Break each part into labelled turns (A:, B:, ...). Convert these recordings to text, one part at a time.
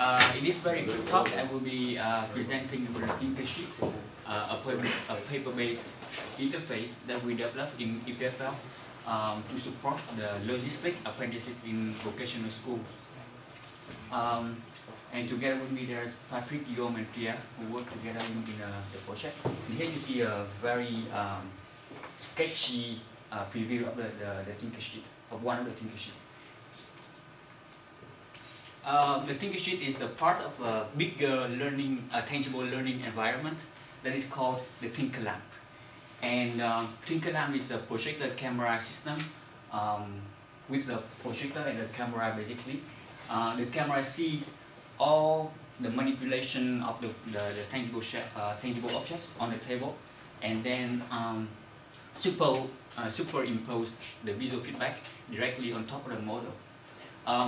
A: In this very quick talk, I will be presenting about the TinkerSheet, a paper-based interface that we developed in EPFL to support the logistic apprentices in vocational schools. And together with me, there's Patrick, Guillaume, and Pierre, who work together in the project. And here you see a very sketchy preview of the TinkerSheet, of one of the TinkerSheets. The TinkerSheet is the part of a bigger learning, tangible learning environment that is called the TinkerLamp. And TinkerLamp is the projector camera system with the projector and the camera basically. The camera sees all the manipulation of the tangible objects on the table, and then superimpose the visual feedback directly on top of the model.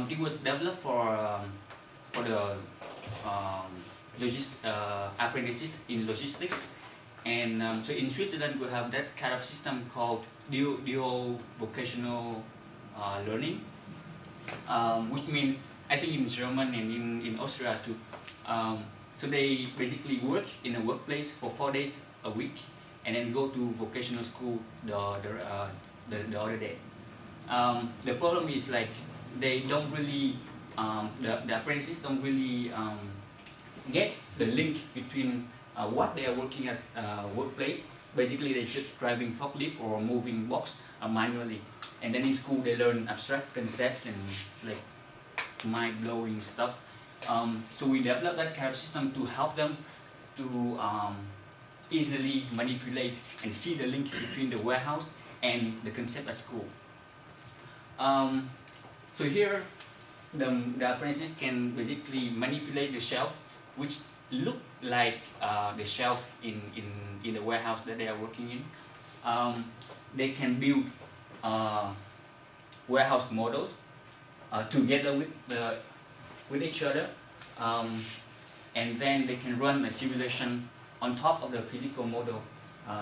A: It was developed for the apprentices in logistics, and so in Switzerland we have that kind of system called dual vocational learning, which means I think in German and in Austria too. So they basically work in a workplace for 4 days a week, and then go to vocational school the other day. The problem is like they don't really, the apprentices don't really get the link between what they are working at workplace. Basically, they're just driving forklift or moving box manually, and then in school they learn abstract concepts and like mind-blowing stuff. So we developed that kind of system to help them to easily manipulate and see the link between the warehouse and the concept at school. So here, the apprentices can basically manipulate the shelf, which look like the shelf in the warehouse that they are working in. They can build warehouse models together with each other, and then they can run a simulation on top of the physical model.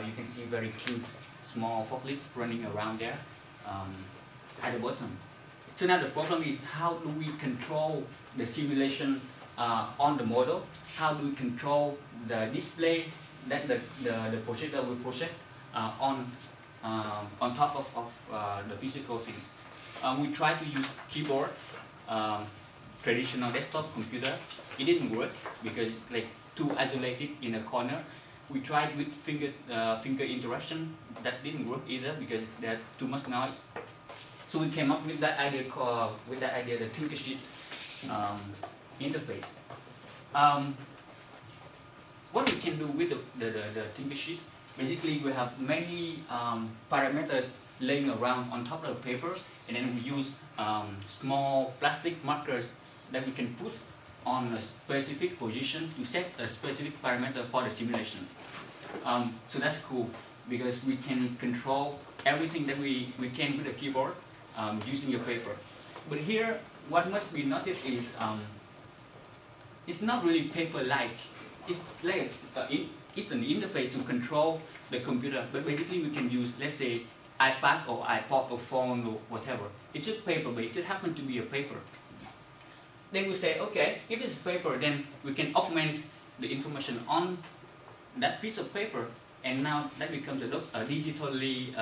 A: You can see very cute small forklifts running around there at the bottom. So now the problem is, how do we control the simulation on the model? How do we control the display that the projector will project on top of the physical things? We tried to use keyboard, traditional desktop computer. It didn't work because it's like too isolated in a corner. We tried with finger interaction. That didn't work either because there's too much noise. So we came up with that idea the TinkerSheet interface. What we can do with the TinkerSheet, basically we have many parameters laying around on top of the paper, and then we use small plastic markers that we can put on a specific position to set a specific parameter for the simulation. So that's cool because we can control everything that we can with the keyboard using a paper. But here, what must be noted is it's not really paper-like. It's like it's an interface to control the computer, but basically we can use, let's say, iPad or iPod or phone or whatever. It's just paper, but it just happens to be a paper. Then we say, okay, if it's paper, then we can augment the information on that piece of paper, and now that becomes a digitally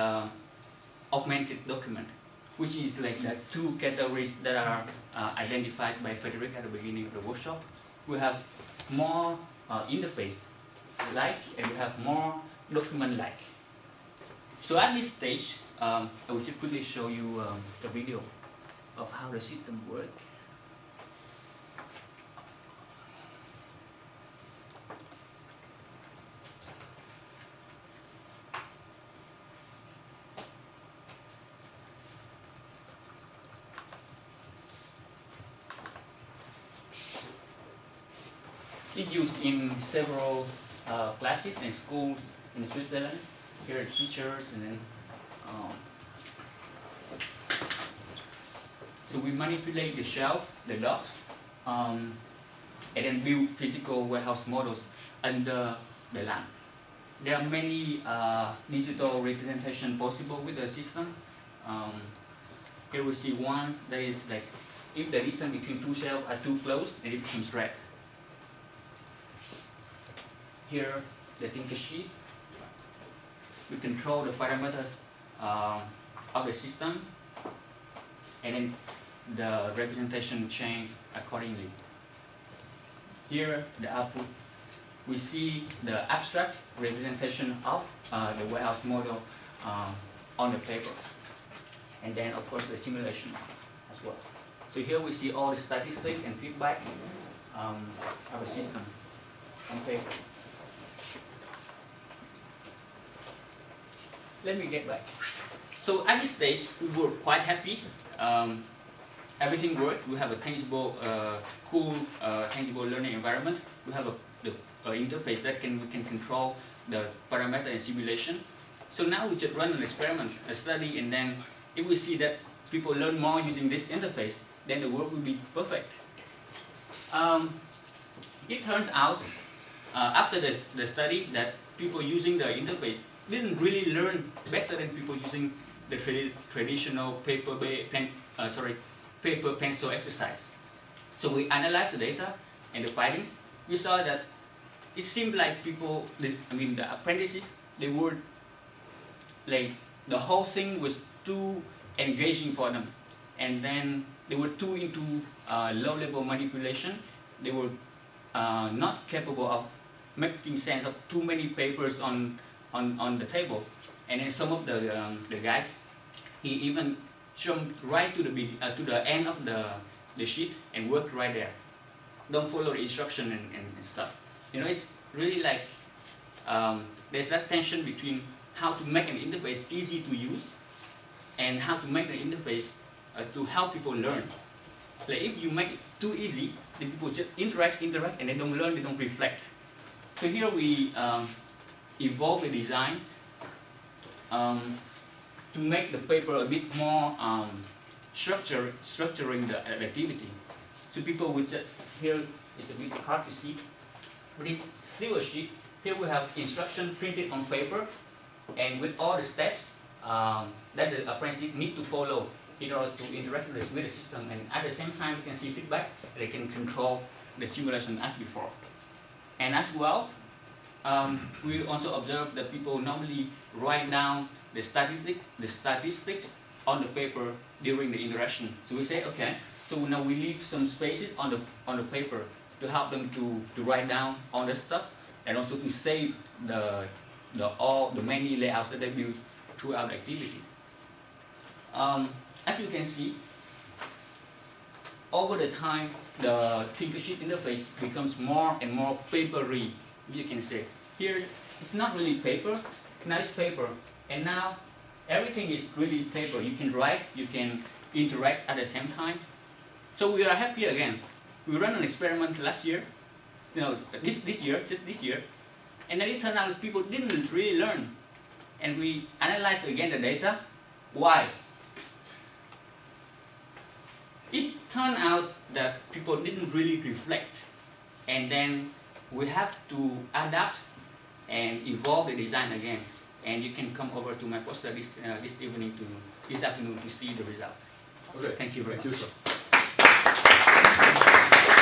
A: augmented document, which is like the two categories that are identified by Frederick at the beginning of the workshop. We have more interface-like, and we have more document-like. So at this stage, I will just quickly show you a video of how the system works. It's used in several classes and schools in Switzerland. Here are teachers, and then so we manipulate the shelf, the docks, and then build physical warehouse models under the lamp. There are many digital representation possible with the system. Here we see one that is like If the distance between two cells are too close, then it becomes red. Here, the TinkerSheet. We control the parameters of the system, and then the representation change accordingly. Here, the output. We see the abstract representation of the warehouse model on the paper, and then of course the simulation as well. So here we see all the statistics and feedback of the system on paper. Let me get back. So at this stage, we were quite happy. Everything worked. We have a tangible, cool, tangible learning environment. We have the interface that we can control the parameter and simulation. So now we just run an experiment, a study, and then if we see that people learn more using this interface, then the work will be perfect. It turned out after the study that people using the interface didn't really learn better than people using the traditional paper pencil exercise. So we analyzed the data and the findings. We saw that it seemed like people, the apprentices, they were like, the whole thing was too engaging for them, and then they were too into low-level manipulation. They were not capable of making sense of too many papers on the table. And then some of the guys, he even jumped right to the end of the sheet and worked right there. Don't follow the instruction and stuff. You know, it's really like there's that tension between how to make an interface easy to use and how to make the interface to help people learn. Like if you make it too easy, then people just interact, and they don't learn, they don't reflect. So here we evolve the design to make the paper a bit more structuring the activity. So people would say, here it's a bit hard to see, but it's still a sheet. Here we have instruction printed on paper, and with all the steps that the apprentice need to follow in order to interact with the system, and at the same time we can see feedback, they can control the simulation as before. And as well, we also observe that people normally write down the statistics on the paper during the interaction. So we say, okay, so now we leave some spaces on the paper to help them to write down all the stuff, and also to save all the many layouts that they build throughout the activity. As you can see, over the time, the TinkerSheet interface becomes more and more papery. You can say here it's not really paper, nice paper, and now everything is really paper. You can write, you can interact at the same time. So we are happy again. We ran an experiment last year, this year, and then it turned out that people didn't really learn. And we analyzed again the data. Why? It turned out that people didn't really reflect, and then we have to adapt and evolve the design again. And you can come over to my poster this afternoon to see the result.
B: Okay.
A: Thank you very much.
B: Thank you, sir.